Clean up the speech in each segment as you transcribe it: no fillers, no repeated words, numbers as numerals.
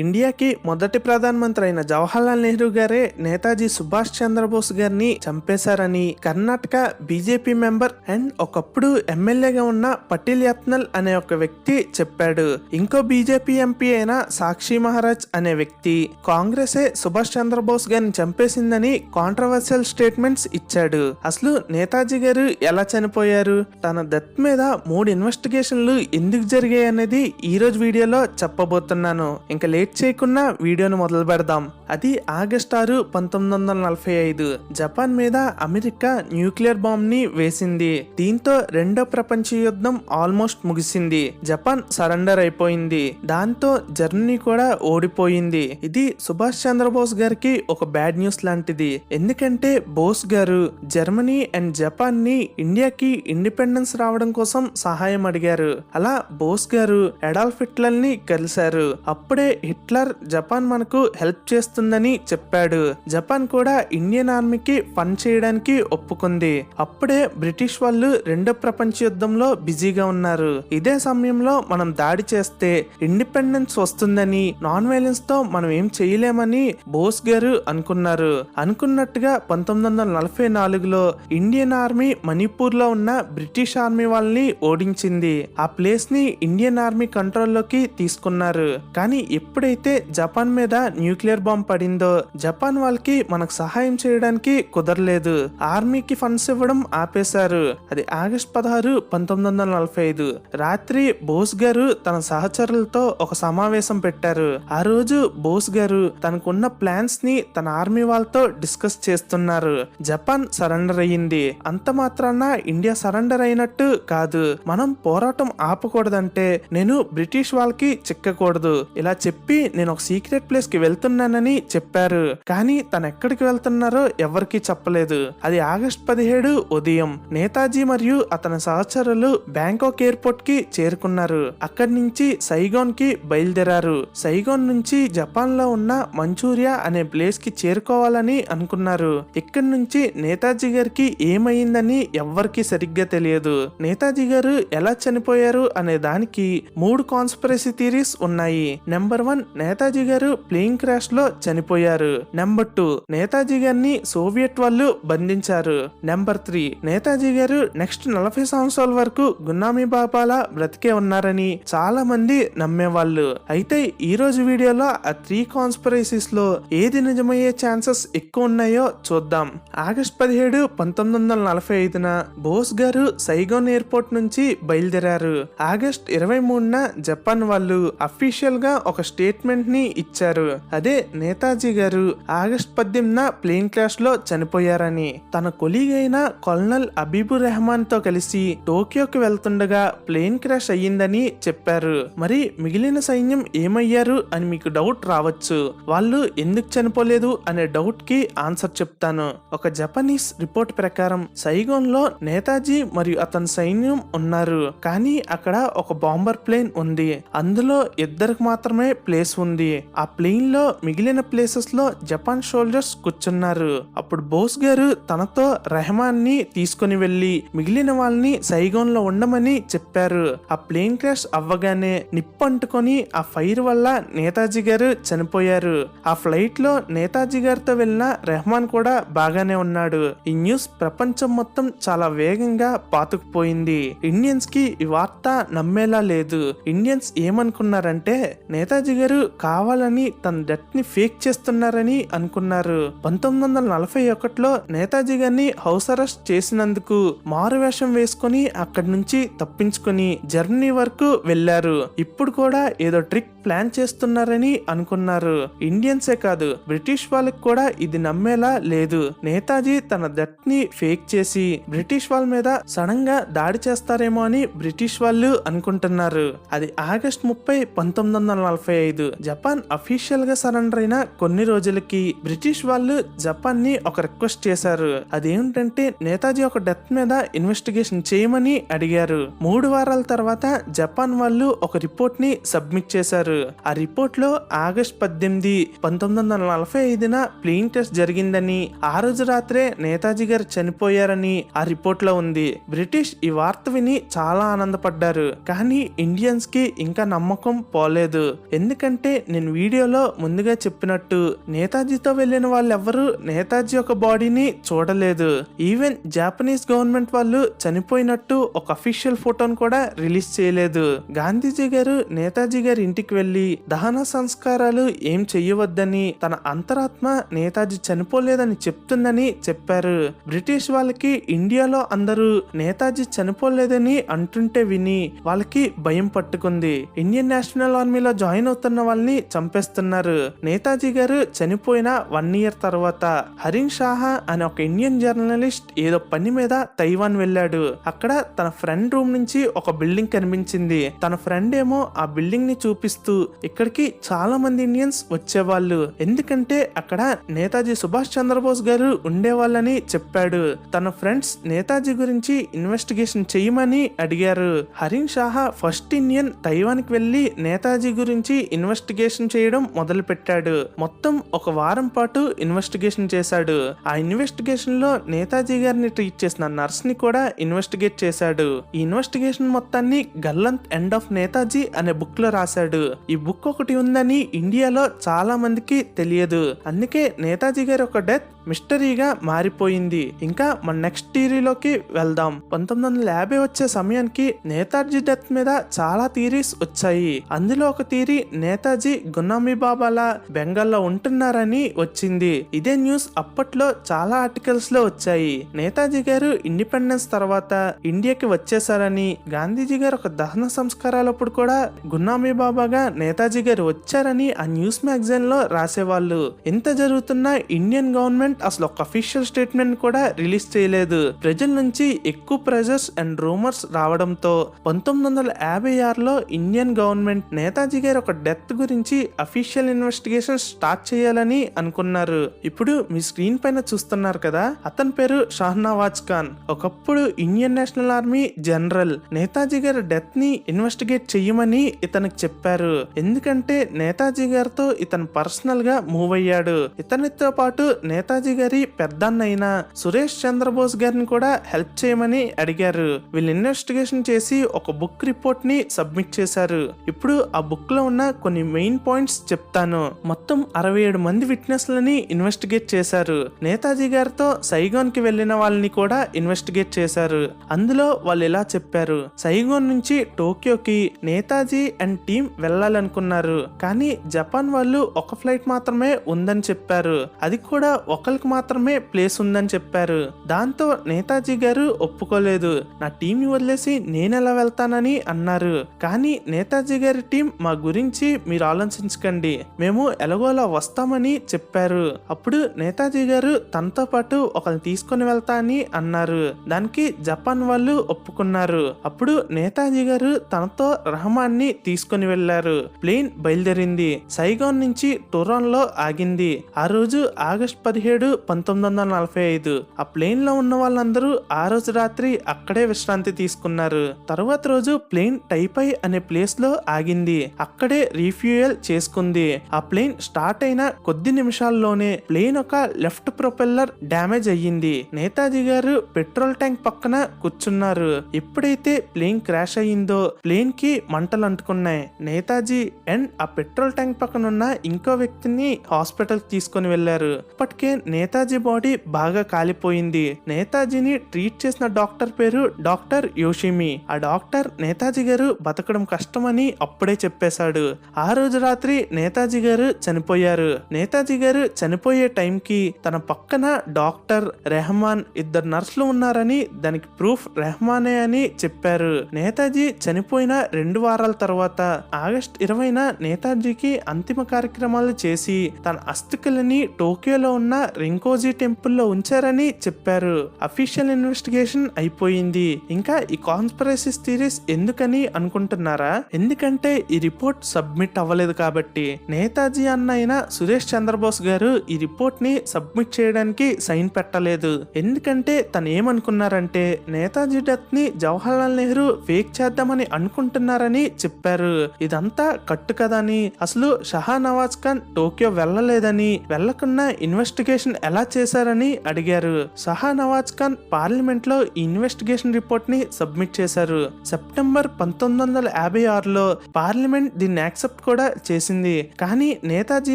ఇండియాకి మొదటి ప్రధానమంత్రి అయిన జవహర్లాల్ నెహ్రూ గారే నేతాజీ సుభాష్ చంద్రబోస్ గారిని చంపేశారని కర్ణాటక బీజేపీ మెంబర్ అండ్ ఒకప్పుడు ఎమ్మెల్యేగా ఉన్న పటేల్ యత్నల్ అనే ఒక వ్యక్తి చెప్పాడు. ఇంకో బీజేపీ ఎంపీ అయిన సాక్షి మహారాజ్ అనే వ్యక్తి కాంగ్రెసే సుభాష్ చంద్రబోస్ గారిని చంపేసిందని కాంట్రవర్షియల్ స్టేట్మెంట్స్ ఇచ్చాడు. అసలు నేతాజీ గారు ఎలా చనిపోయారు, తన డెత్ మీద 3 ఇన్వెస్టిగేషన్లు ఎందుకు జరిగాయి అనేది ఈ రోజు వీడియోలో చెప్పబోతున్నాను. ఇంకా లేట్ చేయకుండా వీడియోను మొదలు పెడదాం. అది ఆగస్టు 6, 1945 జపాన్ మీద అమెరికా న్యూక్లియర్ బాంబ్ ని వేసింది. దీంతో రెండో ప్రపంచ యుద్ధం ఆల్మోస్ట్ ముగిసింది. జపాన్ సరెండర్ అయిపోయింది. దాంతో జర్మనీ కూడా ఓడిపోయింది. ఇది సుభాష్ చంద్రబోస్ గారికి ఒక బ్యాడ్ న్యూస్ లాంటిది. ఎందుకంటే బోస్ గారు జర్మనీ అండ్ జపాన్ ని ఇండియాకి ఇండిపెండెన్స్ రావడం కోసం సహాయం అడిగారు. అలా బోస్ గారు అడాల్ఫ్ హిట్లర్ ని కలిశారు. అప్పుడే హిట్లర్ జపాన్ మనకు హెల్ప్ చేస్తుందని చెప్పాడు. జపాన్ కూడా ఇండియన్ ఆర్మీకి ఫండ్ చేయడానికి ఒప్పుకుంది. అప్పుడే బ్రిటిష్ వాళ్ళు రెండో ప్రపంచ యుద్ధంలో బిజీగా ఉన్నారు. ఇదే సమయంలో మనం దాడి చేస్తే ఇండిపెండెన్స్ వస్తుందని, నాన్ వైలెన్స్ తో మనం ఏం చేయలేమని బోస్ గారు అనుకున్నారు. అనుకున్నట్టుగా 1944లో ఇండియన్ ఆర్మీ మణిపూర్ లో ఉన్న బ్రిటిష్ ఆర్మీ వాళ్ళని ఓడించింది. ఆ ప్లేస్ ని ఇండియన్ ఆర్మీ కంట్రోల్లోకి తీసుకున్నారు. కానీ ఎప్పుడైతే జపాన్ మీద న్యూక్లియర్ బాంబ్ పడిందో జపాన్ వాళ్ళకి మనకు సహాయం చేయడానికి కుదరలేదు. ఆర్మీకి ఫండ్స్ ఇవ్వడం ఆపేశారు. అది ఆగస్టు 16, 1945 రాత్రి బోస్ గారు తన సహచరులతో ఒక సమావేశం పెట్టారు. ఆ రోజు బోస్ గారు తనకున్న ప్లాన్స్ ని తన ఆర్మీ వాళ్ళతో డిస్కస్ చేస్తున్నారు. జపాన్ సరెండర్ అయ్యింది. అంత మాత్రాన ఇండియా సరెండర్ అయినట్టు కాదు. మనం పోరాటం ఆపకూడదంటే నేను బ్రిటిష్ వాళ్ళకి చిక్కకూడదు. ఇలా చెప్పి నేను ఒక సీక్రెట్ ప్లేస్ కి వెళ్తున్నానని చెప్పారు. కానీ తను ఎక్కడికి వెళ్తున్నారో ఎవరికి చెప్పలేదు. అది ఆగస్టు 17 ఉదయం. నేతాజీ మరియు అతని సహచరులు బ్యాంకాక్ ఎయిర్పోర్ట్ కి చేరుకున్నారు. అక్కడి నుంచి సైగోన్ కి బయలుదేరారు. సైగోన్ నుంచి జపాన్ లో ఉన్న మంచూరియా అనే ప్లేస్ కి చేరుకోవాలని అనుకున్నారు. ఇక్కడి నుంచి నేతాజీ గారికి ఏమైందని ఎవ్వరికి సరిగ్గా తెలియదు. నేతాజీ గారు ఎలా చనిపోయారు అనే దానికి 3 కాన్స్పిరసీ థియరీస్ ఉన్నాయి. నెంబర్ 1, నేతాజీ గారు ప్లేన్ క్రాష్ లో చనిపోయారు. నెంబర్ 2, నేతాజీ గారిని సోవియట్ వాళ్ళు బంధించారు. నెంబర్ 3, నేతాజీ గారు నెక్స్ట్ 40 సంవత్సరాల వరకు గున్నామీ బాబాలా బ్రతికే ఉన్నారని చాలా మంది నమ్మేవాళ్ళు. అయితే ఈ రోజు వీడియోలో ఆ 3 కాన్స్పిరసీస్ లో ఏది నిజమయ్యే ఛాన్సెస్ ఎక్కువ ఉన్నాయో చూద్దాం. ఆగస్టు 17, 1945న బోస్ గారు సైగోన్ ఎయిర్పోర్ట్ నుంచి బయలుదేరారు. ఆగస్టు 23న జపాన్ వాళ్ళు అఫీషియల్ గా ఒక స్టేట్మెంట్ ని ఇచ్చారు. అదే నేతాజీ గారు ఆగస్టు 18న ప్లేన్ క్రాష్ లో చనిపోయారని. తన కొలీగ్ అయిన కల్నల్ అబీబుర్ రెహమాన్ తో కలిసి టోక్యోకి వెళ్తుండగా ప్లేన్ క్రాష్ అయ్యిందని చెప్పారు. మరి మిగిలిన సైన్యం ఏమయ్యారు అని మీకు డౌట్ రావచ్చు. వాళ్ళు ఎందుకు చనిపోలేదు అనే డౌట్ కి ఆన్సర్ చెప్తాను. ఒక జపనీస్ రిపోర్ట్ ప్రకారం సైగోన్ లో నేతాజీ మరియు అతని సైన్యం ఉన్నారు. కానీ అక్కడ ఒక బాంబర్ ప్లేన్ ఉంది. అందులో ఇద్దరికి మాత్రమే ప్లేస్ ఉంది. ఆ ప్లేన్ లో మిగిలిన ప్లేసెస్ లో జపాన్ సోల్జర్స్ కూర్చున్నారు. అప్పుడు బోస్ గారు తనతో రెహమాన్ ని తీసుకుని వెళ్లి మిగిలిన వాళ్ళని సైగోన్ లో ఉండమని చెప్పారు. ఆ ప్లేన్ క్రాష్ అవ్వగానే నిప్పు అంటుకొని ఆ ఫైర్ వల్ల నేతాజీ గారు చనిపోయారు. ఆ ఫ్లైట్ లో నేతాజీ గారితో వెళ్ళిన రెహమాన్ కూడా బాగానే ఉన్నాడు. ఈ న్యూస్ ప్రపంచం మొత్తం చాలా వేగంగా పాతుకుపోయింది. ఇండియన్స్ కి ఈ వార్త నమ్మేలా లేదు. ఇండియన్స్ ఏమనుకున్నారంటే నేతాజీ గారు కావాలని తన డెత్ ని ఫేక్ చేస్తున్నారని అనుకున్నారు. 1941లో నేతాజీ గారిని హౌస్ అరెస్ట్ చేసినందుకు మారువేషం వేసుకుని అక్కడి నుంచి తప్పించుకుని జర్మనీ వరకు వెళ్లారు. ఇప్పుడు కూడా ఏదో ట్రిక్ ప్లాన్ చేస్తున్నారని అనుకున్నారు. ఇండియన్సే కాదు, బ్రిటిష్ వాళ్ళకి కూడా ఇది నమ్మేలా లేదు. నేతాజీ తన డెత్ ని ఫేక్ చేసి బ్రిటిష్ వాళ్ళ మీద సడన్ గా దాడి చేస్తారేమో అని బ్రిటిష్ వాళ్ళు అనుకుంటున్నారు. అది ఆగస్టు 30, 1945 జపాన్ అఫీషియల్ గా సరెండర్ అయిన కొన్ని రోజులకి బ్రిటిష్ వాళ్ళు జపాన్ ని ఒక రిక్వెస్ట్ చేశారు. అదేంటంటే నేతాజీ ఒక డెత్ మీద ఇన్వెస్టిగేషన్ చేయమని అడిగారు. 3 వారాల తర్వాత జపాన్ వాళ్ళు ఒక రిపోర్ట్ ని సబ్మిట్ చేశారు. ఆ రిపోర్ట్ లో ఆగస్ట్ 18, 1945న ప్లేన్ టెస్ట్ జరిగిందని, ఆ రోజు రాత్రే నేతాజీ గారు చనిపోయారని ఆ రిపోర్ట్ లో ఉంది. బ్రిటిష్ ఈ వార్త విని చాలా ఆనందపడ్డారు. కానీ ఇండియన్స్ కి ఇంకా నమ్మకం పోలేదు. ఎందుకంటే నేను వీడియోలో ముందుగా చెప్పినట్టు నేతాజీతో వెళ్లిన వాళ్ళెవ్వరూ నేతాజీ యొక్క బాడీని చూడలేదు. ఈవెన్ జాపనీస్ గవర్నమెంట్ వాళ్ళు చనిపోయినట్టు ఒక అఫీషియల్ ఫోటోను కూడా రిలీజ్ చేయలేదు. గాంధీజీ గారు నేతాజీ గారి ఇంటికి వెళ్లి దహన సంస్కారాలు ఏం చెయ్యవద్దని, తన అంతరాత్మ నేతాజీ చనిపోలేదని చెప్తుందని చెప్పారు. బ్రిటిష్ వాళ్ళకి ఇండియాలో అందరూ నేతాజీ చనిపోలేదని అంటుంటే విని వాళ్ళకి భయం పట్టుకుంది. ఇండియన్ నేషనల్ ఆర్మీలో జాయిన్ అవుతున్న వాళ్ళని చంపేస్తున్నారు. నేతాజీ గారు చనిపోయిన 1 ఇయర్ తర్వాత హరింగ్ షాహా అనే ఒక ఇండియన్ జర్నలిస్ట్ ఏదో పని మీద తైవాన్ వెళ్ళాడు. అక్కడ తన ఫ్రెండ్ రూమ్ నుంచి ఒక బిల్డింగ్ కనిపించింది. తన ఫ్రెండ్ ఏమో ఆ బిల్డింగ్ ని చూపిస్తూ ఇక్కడికి చాలా మంది ఇండియన్స్ వచ్చేవాళ్ళు, ఎందుకంటే అక్కడ నేతాజీ సుభాష్ చంద్రబోస్ గారు ఉండేవాళ్ళని చెప్పాడు. తన ఫ్రెండ్స్ నేతాజీ గురించి ఇన్వెస్టిగేషన్ చేయమని అడిగారు. హరింగ్ షాహా ఫస్ట్ ఇండియన్ తైవాన్ కి వెళ్లి నేతాజీ గురించి ఇన్వెస్టిగేషన్ చేయడం మొదలు పెట్టాడు. మొత్తం ఒక వారం పాటు ఇన్వెస్టిగేషన్ చేశాడు. ఆ ఇన్వెస్టిగేషన్ లో నేతాజీ గారిని ట్రీట్ చేసిన నర్స్ ని కూడా ఇన్వెస్టిగేట్ చేశాడు. ఈ ఇన్వెస్టిగేషన్ మొత్తాన్ని గల్లంత్ ఎండ్ ఆఫ్ నేతాజీ అనే బుక్ లో రాశాడు. ఈ బుక్ ఒకటి ఉందని ఇండియాలో చాలా మందికి తెలియదు. అందుకే నేతాజీ గారి ఒక డెత్ మిస్టరీగా మారిపోయింది. ఇంకా మన నెక్స్ట్ థియరీలోకి వెళ్దాం. 1950 వచ్చే సమయానికి నేతాజీ డెత్ మీద చాలా థియరీస్ వచ్చాయి. అందులో ఒక థియరీ నేతాజీ గున్నామీ బాబాలా బెంగాల్లో ఉంటున్నారని వచ్చింది. ఇదే న్యూస్ అప్పట్లో చాలా ఆర్టికల్స్ లో వచ్చాయి. నేతాజీ గారు ఇండిపెండెన్స్ తర్వాత ఇండియాకి వచ్చేసారని, గాంధీజీ గారు ఒక దహన సంస్కారాలప్పుడు కూడా గున్నామీ బాబాగా నేతాజీ గారు వచ్చారని ఆ న్యూస్ మ్యాగజైన్ లో రాసేవాళ్ళు. ఎంత జరుగుతున్నా ఇండియన్ గవర్నమెంట్ అసలు ఒక అఫీషియల్ స్టేట్మెంట్ కూడా రిలీజ్ చేయలేదు. ప్రజల నుంచి ఎక్కువ ప్రెజర్స్ అండ్ రూమర్స్ రావడంతో 1956లో ఇండియన్ గవర్నమెంట్ నేతాజీ గారి ఒక డెత్ గురించి అఫీషియల్ ఇన్వెస్టిగేషన్ స్టార్ట్ చేయాలని అనుకున్నారు. ఇప్పుడు మీ స్క్రీన్ పైన చూస్తున్నారు కదా, అతని పేరు షానవాజ్ ఖాన్. ఒకప్పుడు Indian national army general. Netaji గారి డెత్ ని ఇన్వెస్టిగేట్ చెయ్యమని ఇతనికి చెప్పారు. ఎందుకంటే నేతాజీ గారితో ఇతను పర్సనల్ గా మూవ్ అయ్యాడు. ఇతనితో పాటు నేతాజీ గారి పెద్దన్నైన సురేష్ చంద్రబోస్ గారిని కూడా హెల్ప్ చేయమని అడిగారు. వీళ్ళు ఇన్వెస్టిగేషన్ చేసి ఒక బుక్ రిపోర్ట్ ని సబ్మిట్ చేశారు. ఇప్పుడు ఆ బుక్ లో ఉన్న కొన్ని మెయిన్ పాయింట్స్ చెప్తాను. మొత్తం 67 మంది విట్నెస్ లని ఇన్వెస్టిగేట్ చేశారు. నేతాజీ గారితో సైగోన్ కి వెళ్లిన వాళ్ళని కూడా ఇన్వెస్టిగేట్ చేశారు. అందులో వాళ్ళు ఇలా చెప్పారు: సైగోన్ నుంచి టోక్యోకి నేతాజీ అండ్ టీం వెళ్లాలనుకున్నారు, కానీ జపాన్ వాళ్ళు ఒక ఫ్లైట్ మాత్రమే ఉందని చెప్పారు. అది కూడా ఒకరికి మాత్రమే ప్లేస్ ఉందని చెప్పారు. దాంతో నేతాజీ గారు ఒప్పుకోలేదు. నా టీం ని వదిలేసి నేనెలా వెళ్తానని అన్నారు. కానీ నేతాజీ గారి టీం మా గురించి మీరు ఆలోచించకండి, మేము ఎలాగోలా వస్తామని చెప్పారు. అప్పుడు నేతాజీ గారు తనతో పాటు ఒకరిని తీసుకొని వెళ్తా అని అన్నారు. దానికి జపాన్ వాళ్ళు ఒప్పుకున్నారు. అప్పుడు నేతాజీ గారు తనతో రెహమాన్ ని తీసుకొని వెళ్లారు. ప్లేన్ బయలుదేరింది. సైగోన్ నుంచి టోరాన్ లో ఆగింది. ఆ రోజు ఆగస్ట్ 17, 1945. ఆ ప్లేన్ లో ఉన్న వాళ్ళందరూ ఆ రోజు రాత్రి అక్కడే విశ్రాంతి తీసుకున్నారు. తర్వాత రోజు ప్లేన్ టైపై అనే ప్లేస్ లో ఆగింది. అక్కడే రీఫ్యూయల్ చేసుకుంది. ఆ ప్లేన్ స్టార్ట్ అయిన కొద్ది నిమిషాల్లోనే ప్లేన్ ఒక లెఫ్ట్ ప్రొపెల్లర్ డ్యామేజ్ అయ్యింది. నేతాజీ గారు పెట్రోల్ ట్యాంక్ పక్కన కూర్చున్నారు. ఎప్పుడైతే ప్లేన్ క్రాష్ అయ్యిందో ప్లేన్ కి మంటలు అంటుకున్నాయి. నేతాజీ అండ్ ఆ పెట్రోల్ ట్యాంక్ పక్కన ఉన్న ఇంకో వ్యక్తిని హాస్పిటల్ తీసుకొని వెళ్లారు. ఇప్పటికే నేతాజీ బాడీ బాగా కాలిపోయింది. నేతాజీని ట్రీట్ చేసిన డాక్టర్ పేరు డాక్టర్ యోషిమి. ఆ డాక్టర్ నేతాజీ గారు బతకడం కష్టమని అప్పుడే చెప్పేశాడు. ఆ రోజు రాత్రి నేతాజీ గారు చనిపోయారు. నేతాజీ గారు చనిపోయే టైంకి తన పక్కన డాక్టర్, రెహమాన్, 2 నర్సులు ఉన్నారని, దానికి ప్రూఫ్ రెహమానే అని చెప్పారు. నేతాజీ చనిపోయిన 2 వారాల తర్వాత ఆగస్ట్ 20న నేతాజీకి అంతిమ కార్యక్రమాలు చేసి తన అస్థికలని టోక్యోలో ఉన్న రింకోజీ టెంపుల్లో ఉంచారని చెప్పారు. అఫీషియల్ ఇన్వెస్టిగేషన్ అయిపోయింది. ఇంకా ఈ కాన్స్పిరసీ థియరీస్ ఎందుకని అనుకుంటున్నారా? ఎందుకంటే ఈ రిపోర్ట్ సబ్మిట్ అవ్వలేదు కాబట్టి. నేతాజీ అన్న అయిన సురేష్ చంద్రబోస్ గారు ఈ రిపోర్ట్ ని సబ్మిట్ చేయడానికి సైన్ పెట్టలేదు. ఎందుకంటే తను ఏమనుకున్నారంటే నేతాజీ డెత్ ని జవహర్లాల్ నెహ్రూ ఫేక్ చేద్దామని అనుకుంటున్నారని చెప్పారు. ఇదంతా కట్టు కదని, అసలు షానవాజ్ ఖాన్ టోక్యో వెళ్ళలేదని, వెళ్లకుండా ఇన్వెస్టిగేషన్ ఎలా చేశారని అడిగారు. షానవాజ్ ఖాన్ పార్లమెంట్ లో ఈ ఇన్వెస్టిగేషన్ రిపోర్ట్ ని సబ్మిట్ చేశారు. సెప్టెంబర్ 1956లో పార్లమెంట్ దీన్ని యాక్సెప్ట్ కూడా చేసింది. కానీ నేతాజీ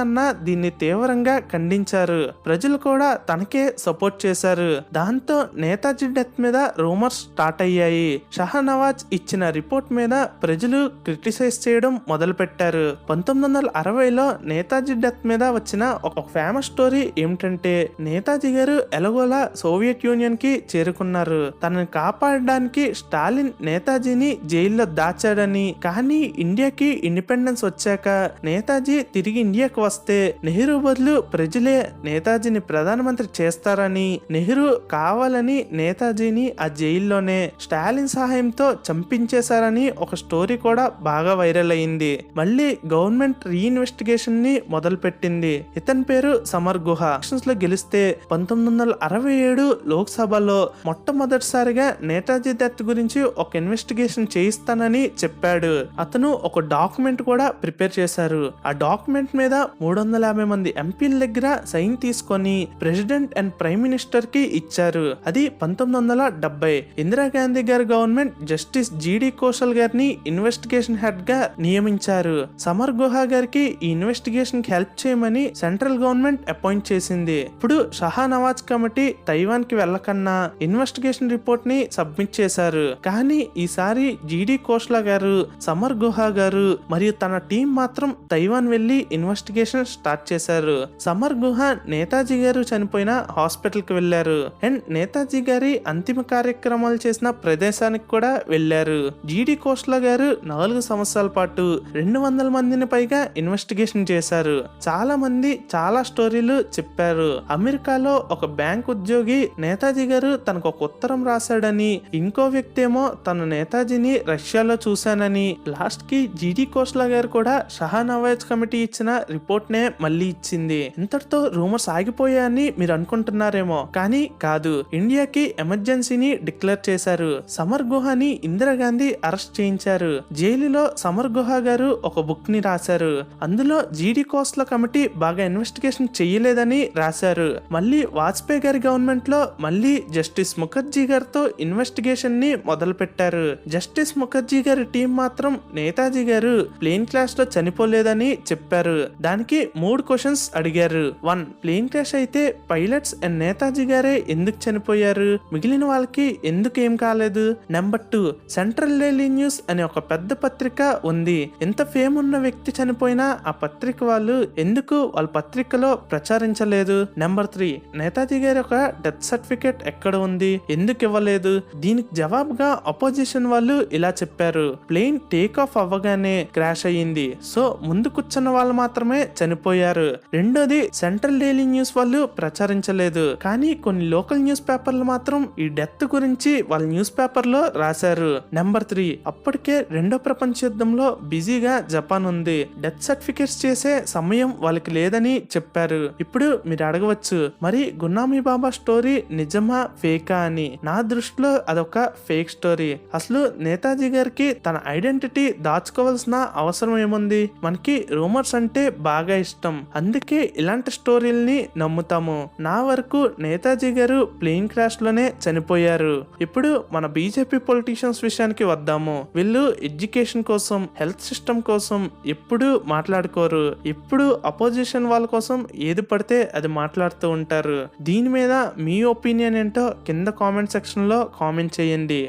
అన్న దీన్ని తీవ్రంగా ఖండించారు. ప్రజలు కూడా తనకే సపోర్ట్ చేశారు. దాంతో నేతాజీ డెత్ మీద రూమర్స్ స్టార్ట్ అయ్యాయి. షానవాజ్ ఇచ్చిన రిపోర్ట్ మీద ప్రజలు క్రిటిసైజ్ చేయడం మొదలు పెట్టారు. 1960లో నేతాజీ డెత్ మీద వచ్చిన ఒక ఫేమస్ స్టోరీ ఏమిటంటే నేతాజీ గారు ఎలాగోలా సోవియట్ యూనియన్ కి చేరుకున్నారు. తనని కాపాడడానికి స్టాలిన్ నేతాజీని జైల్లో దాచాడని, కానీ ఇండియాకి ఇండిపెండెన్స్ వచ్చాక నేతాజీ తిరిగి ఇండియాకు వస్తే నెహ్రూ బదులు ప్రజలే నేతాజీని ప్రధానమంత్రి చేస్తారని, నెహ్రూ కావాలని నేతాజీని ఆ జైల్లోనే స్టాలిన్ సహాయంతో చంపించేశారని ఒక స్టోరీ కూడా బాగా వైరల్ అయింది. మళ్ళీ గవర్నమెంట్ రీఇన్వెస్టిగేషన్ ని మొదలు పెట్టింది. ఇతని పేరు సమర్ గుహ. ఎలక్షన్స్ లో గెలిస్తే 1967 లోక్సభలో మొట్టమొదటిసారిగా నేతాజీ డెత్ గురించి ఒక ఇన్వెస్టిగేషన్ చేయిస్తానని చెప్పాడు. అతను ఒక డాక్యుమెంట్ కూడా ప్రిపేర్ చేశారు. ఆ డాక్యుమెంట్ మీద 350 మంది ఎంపీల దగ్గర సైన్ తీసుకొని ప్రెసిడెంట్ అండ్ ప్రైమ్ మినిస్టర్ కి ఇచ్చారు. అది 1970. ఇందిరాగాంధీ గారి గవర్నమెంట్ జస్టిస్ జిడి కోషల్ గారిని ఇన్వెస్టిగేషన్ హెడ్ గా నియమించారు. సమర్ గుహ గారికి ఈ ఇన్వెస్టిగేషన్ కి హెల్ప్ చేయమని సెంట్రల్ గవర్నమెంట్ అపాయింట్ చేసింది. ఇప్పుడు షానవాజ్ కమిటీ తైవాన్ కి వెళ్లకన్నా ఇన్వెస్టిగేషన్ రిపోర్ట్ ని సబ్మిట్ చేశారు. కానీ ఈసారి జిడి కోష్లా గారు, సమర్ గుహ గారు మరియు తన టీం మాత్రం తైవాన్ వెళ్లి ఇన్వెస్టిగేషన్ స్టార్ట్ చేశారు. సమర్ గుహ నేతాజీ గారు చనిపోయిన హాస్పిటల్ కి వెళ్లారు అండ్ నేతాజీ గారి అంతిమ కార్యక్రమాలు చేసిన ప్రదేశానికి కూడా వెళ్లారు. జిడి కోష్లా గారు 4 సంవత్సరాల పాటు 200 మందిని పైగా ఇన్వెస్టిగేషన్ చేశారు. చాలా మంది చాలా స్టోరీలు చెప్పారు. అమెరికాలో ఒక బ్యాంక్ ఉద్యోగి నేతాజీ గారు తనకు ఒక ఉత్తరం రాశాడని, ఇంకో వ్యక్తి ఏమో తను నేతాజీని రష్యాలో చూశానని, లాస్ట్ కి జిడి కోష్లా గారు కూడా షానవాజ్ కమిటీ ఇచ్చిన రిపోర్ట్ నే మళ్ళీ ఇచ్చింది. ఇంతటితో రూమర్స్ ఆగిపోయాయని మీరు అనుకుంటున్నారేమో, కానీ కాదు. ఇండియాకి ఎమర్జెన్సీని డిక్లేర్ చేశారు. సమర్ గుహని ఇందిరాగాంధీ అరెస్ట్ చేయించారు. జైలులో సమర్ గుహ గారు ఒక బుక్ ని రాశారు. అందులో జిడి కోస్లా కమిటీ బాగా ఇన్వెస్టిగేషన్ చేయలేదని రాశారు. మళ్ళీ వాజ్పేయి గారి గవర్నమెంట్ లో మళ్ళీ జస్టిస్ ముఖర్జీ గారితో ఇన్వెస్టిగేషన్ ని మొదలు పెట్టారు. జస్టిస్ ముఖర్జీ గారి టీం మాత్రం నేతాజీ గారు ప్లేన్ క్రాష్ లో చనిపోలేదని చెప్పారు. దానికి 3 క్వశ్చన్స్ అడిగారు. 1, ప్లేన్ క్రాష్ అయితే పైలట్స్ అండ్ నేతాజీ గారే ఎందుకు చనిపోయారు, మిగిలిన వాళ్ళకి ఎందుకు ఏం కాలేదు. నెంబర్ 2, సెంట్రల్ డైలీ న్యూస్ అనే ఒక పెద్ద పత్రిక ఉంది. ఎంత ఫేమ్ ఉన్న వ్యక్తి చనిపోయినా ఆ పత్రిక వాళ్ళు ఎందుకు వాళ్ళ పత్రికలో ప్రచారించలేదు. నెంబర్ 3, నేతాజీ గారి ఒక డెత్ సర్టిఫికేట్ ఎక్కడ ఉంది, ఎందుకు ఇవ్వలేదు. దీనికి జవాబుగా అపోజిషన్ వాళ్ళు ఇలా చెప్పారు. ప్లేన్ టేక్ ఆఫ్ అవ్వగానే క్రాష్ అయ్యింది, సో ముందు కూర్చున్న వాళ్ళు మాత్రమే చనిపోయారు. రెండోది, సెంట్రల్ డైలీ న్యూస్ వాళ్ళు ప్రచారించలేదు, కానీ కొన్ని లోకల్ న్యూస్ పేపర్లు మాత్రం ఈ డెత్ గురించి వాళ్ళ న్యూస్ పేపర్ లో రాశారు. నెంబర్ 3, అప్పటికే 2వ ప్రపంచ యుద్ధంలో బిజీగా జపాన్ ఉంది, డెత్ సర్టిఫికేట్స్ చేసే సమయం వాళ్ళకి లేదని చెప్పారు. ఇప్పుడు మీరు అడగవచ్చు, మరి గున్నామీ బాబా స్టోరీ నిజమా ఫేకా అని. నా దృష్టిలో అదొక ఫేక్ స్టోరీ. అసలు నేతాజీ గారికి తన ఐడెంటిటీ దాచుకోవాల్సిన అవసరం ఏముంది. మనకి రూమర్స్ అంటే బాగా ఇష్టం, అందుకే ఇలాంటి స్టోరీల్ని నమ్ముతాము. నా వరకు నేతాజీ గారు ప్లేన్ క్రాష్ లోనే చనిపోయారు. ఇప్పుడు మన బీజేపీ పొలిటీషియన్స్ విషయానికి వద్దాము. వీళ్ళు ఎడ్యుకేషన్ కోసం, హెల్త్ సిస్టమ్ కోసం ఎప్పుడు మాట్లాడుకోరు. ఎప్పుడు అపోజిషన్ వాళ్ళ కోసం ఏది పడితే అది మాట్లాడుతూ ఉంటారు. దీని మీద మీ ఒపీనియన్ ఏంటో కింద కామెంట్ సెక్షన్ లో కామెంట్ చేయండి.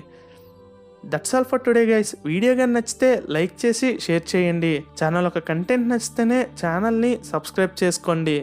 That's all for today guys. Video కానీ నచ్చితే లైక్ చేసి షేర్ చేయండి. ఛానల్ ఒక కంటెంట్ నచ్చితేనే ఛానల్ని సబ్స్క్రైబ్ చేసుకోండి.